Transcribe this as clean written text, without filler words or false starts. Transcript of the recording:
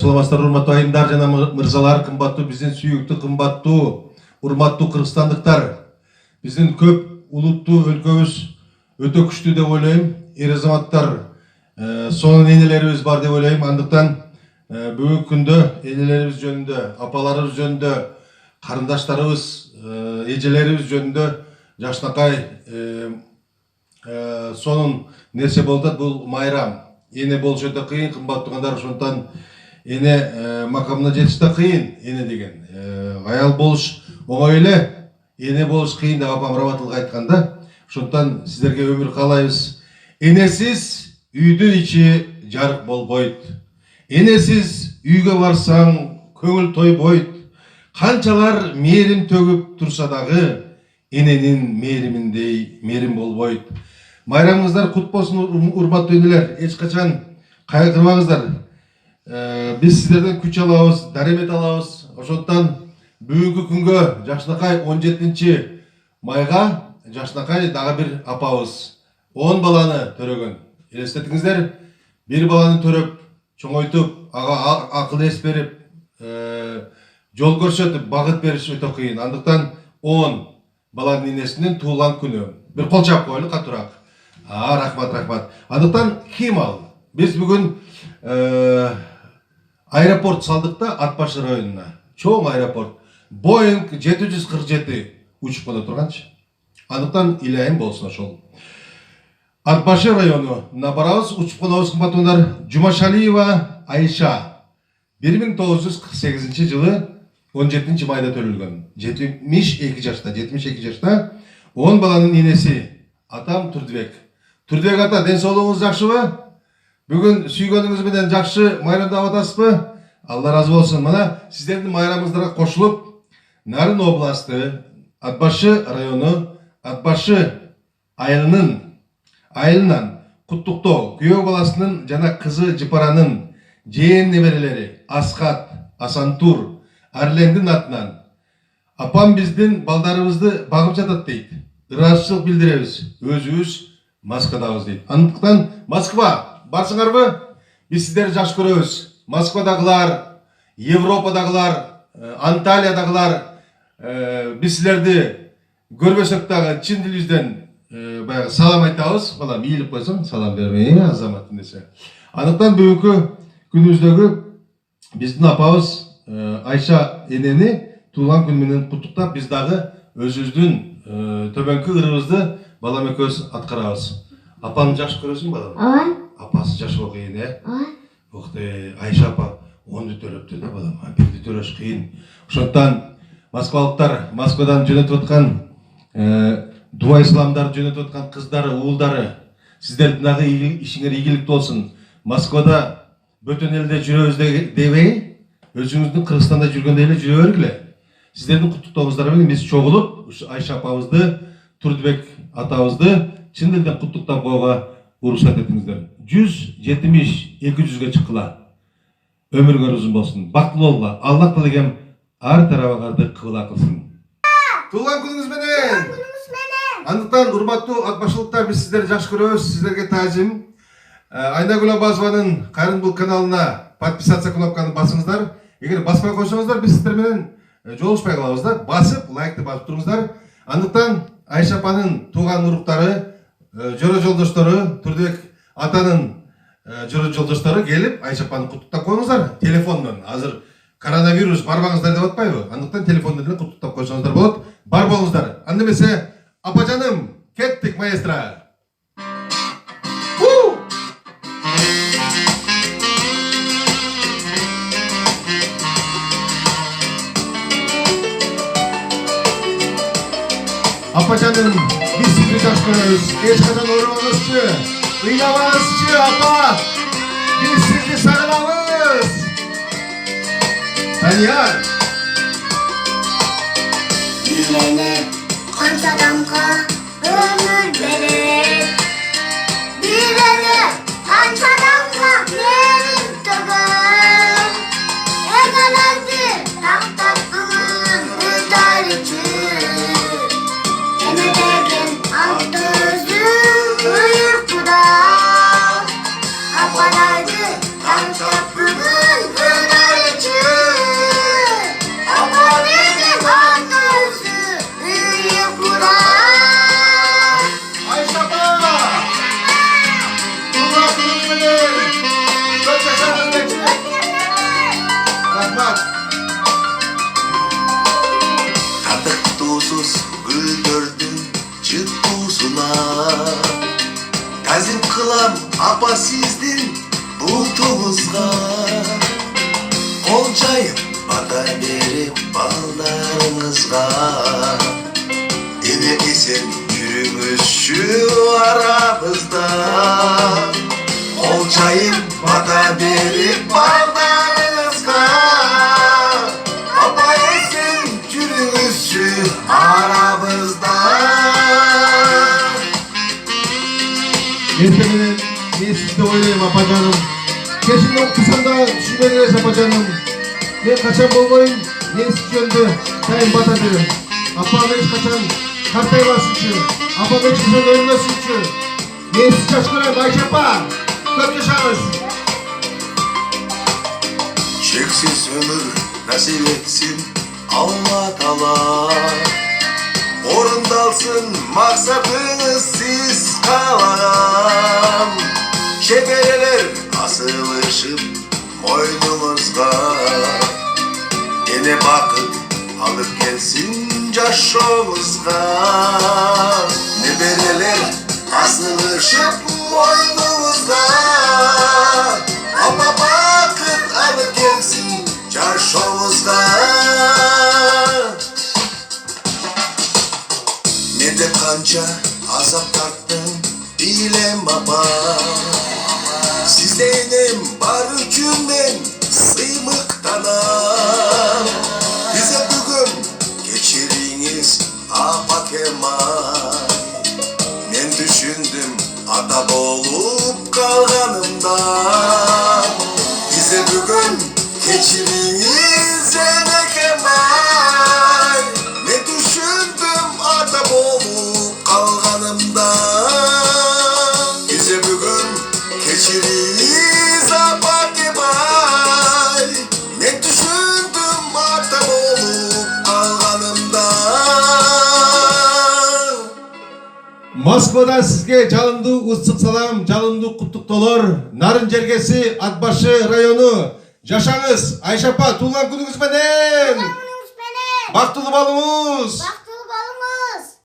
Саламатсыздар, урматтуу айымдар жана мырзалар, кымбаттуу биздин сүйүктүү, кымбаттуу, урматтуу кыргызстандыктар. Биздин көп улуттуу өлкөбүз өтө күчтүү деп ойлойм. Эр азаматтар, сонун энелерибиз бар деп ойлойм. Андыктан бүгүнкү күндө энелерибиз жөнүндө, апаларыбыз жөнүндө, карындаштарыбыз, эжелерибиз жөнүндө жакшынакай сонун нерсе болуп атат. Бул майрам. Эне болуш өтө кыйын, кымбаттуу туугандар. Ошондуктан эне макамына жетиш да кыйын. Эне деген аял болуш оңой эле, эне болуш кыйын деп апам Рабатылга айтканда. Ошондуктан сиздерге өмүр каалайбыз. Энесиз үйдүн ичи жарык болбойт. Энесиз үйгө барсаң көңүл тойбойт. Канчалар мээрим төгүп турса дагы эненин мээриминдей мээрим болбойт. Майрамыңыздар кут болсун, урматтуу энелер. Эч качан кайгырбаңыздар. Биз сиздерден күч алабыз, даремет алабыз. Ошондуктан бүгүнкү күнгө жакшынакай 17 майга жакшынакай дагы бир апабыз 10 баланы төрөгөн. Элестетиңиздер, бир баланы төрөп, чоңойтуп, ага акыл эс берип, жол көрсөтүп, багыт бериш өтө кыйын. Андыктан 10 баланын энесинин туулган күнү. Бир кол чап коелу катуураак. Рахмат. Андыктан ким ал? Биз бүгүн аэропорт салдык да, Ат башы районуна. Чоң аэропорт. Боинг 747 учуп кона турганчы. Андыктан илайым болсун ошол. Ат башы районуна барабыз, учуп конобуз, кымбаттуугандар. Жумашалиева Айша 1948 жылы 17 майда төрөлгөн. 72 жашта 10 баланын энеси. Атам Турдубек. Турдубек ата, ден соолугуңуз жакшыбы? Бүгүн сүйгөнүңүз менен жакшы майрамдап атасызбы? Алла разы болсун. Мына сиздердин майрамыңыздарга кошулуп, Нарын областы, Ат башы району, Ат башы айылынан куттуктоо күйөө баласынын жана кызы Жыпаранын жээн неберелери Асхат, Асантур, Арлендин атынан апам биздин балдарыбызды багып жатат дейт. Ыраазычылык билдиребиз. Өзүбүз Москвадабыз дейт. Андыктан Москва барсыңарбы? Биз сиздерди жакшы көрөбүз. Москвадагылар, Европадагылар, Анталиядагылар биз силерди көрбөсөк дагы чын дилибизден баягы салам айтабыз. Балам ийилип койсоң, салам берме азамат десе. Андыктан бүгүнкү күнүбүздөгү биздин апабыз Айша энени туулган күнү менен куттуктап, биз дагы өзүбүздүн төбөңкү ырыбызды балам экөөбүз аткарабыз. Апаны жакшы көрөсүң балам? Ооба. Апасы жашоо кыйын, Ооба. Укты, Айша апа 10ду төрөптү да балам, 1ди төрөш кыйын. Ошондуктан москвалыктар, Москвадан жөнөтүп аткан дуа исламдарды жөнөтүп аткан кыздары, уулдары, сиздердин дагы ишиңер ийгиликтүү болсун. Москвада бөтөн элде жүрөбүз дебей, өзүңүздүн Кыргызстанда жүргөндөй эле жүрө бергиле. Сиздердин куттуктообуңуздар менен биз чогулуп, Айша апабызды, Турдубек атабызды чын элден куттуктап коюуга уруксат этиңиздер. 170-200ге чыккыла. Өмүрүңөр узун болсун. Бактылуу болгула. Аллах тилегем ар тарабыңарды кыбыла кылсын. Туулган күнүңүз менен. Андыктан урматтуу атбашылыктар, биз сиздерди жакшы көрөбүз. Сиздерге таазим. Айнагүл Абазованын Кайрымдуулук каналына подписаться кнопканы басыңыздар. Эгер баспай койсоңуздар, биз сиздер менен жолугушпай калабыз да. Басып, лайкты басып туруңуздар. Андыктан Айша апанын тууган уруктары, жөрө жолдоштору, Турдубек атанын жөрө жолдоштору келип Айша апаны куттуктап коюңуздар телефондон. Азыр коронавирус барбаңыздар деп атпайбы? Андыктан телефондон деле куттуктап койсоңуздар болот. Бар болуңуздар. Анда эмесе, апажаным, кеттик маэстро. Апажаным, биз сизди жакшы көрөбүз. Эч качан оорубаңызчы, ыйламаңызчы, апа. Биз сизди сагынабыз. Танияр. Бир эне канча адамга өмүр берет. Бир эне канча адамга мээрим төгөт. Энелерди тактап бүгүн ыйлар үчүн. Эне деген алты өзү уйкуда. Апаларды тактап бүгүн Yıldız güldürdün çıttısına. Tazim kılam apa sizdin bulduğunuzga. Olcayıp bata verip ballarınızga. Ede esen yürümüş şu aramızda. Olcayıp bata verip ballarınızga. Apa esen yürümüş şu aramızda. Ertemeden men sizdi oylayım apacanım. Keşinde okutsam da düşünmediniz apacanım. Men kaçan bolmayın, men siz yönde dayım bata derim. Apam hiç kaçan kartaymasınçı. Apam hiç kaçan ölmesinçi. Men siz çaşkıran Ayşe apa. Köp yaşarız. Çeksiz ömür nasip etsin Allah Taala. Orundalsın maksatınız siz kalan. Şebereler asılışıp moynunuzga. Yine bakıp alıp gelsin caşomuzga. Nebereler asılışıp moynunuzga. Ama bakıp alıp gelsin caşomuzga. Ne de kanca azap tarttım bilem baba. Sizdenim var hükümden sıymıktanam. Bize bugün geçiriniz apa Kemal. Ben düşündüm ata olup kalganımdan. Bize bugün geçiriniz ene Kemal. Ne düşündüm ata olup kalganımdan. Bize bugün geçiriniz apa Kemal. Ne düşündüm ata olup kalganımdan. Moskvadan sizge жалынды ыстық салам, жалынды құттықтаулар. Нарын жергесі, Атбашы району. Жашаңыз, Айша апа, туылған күніңіз менен. Күніңіз менен. Бақтылы болыңыз.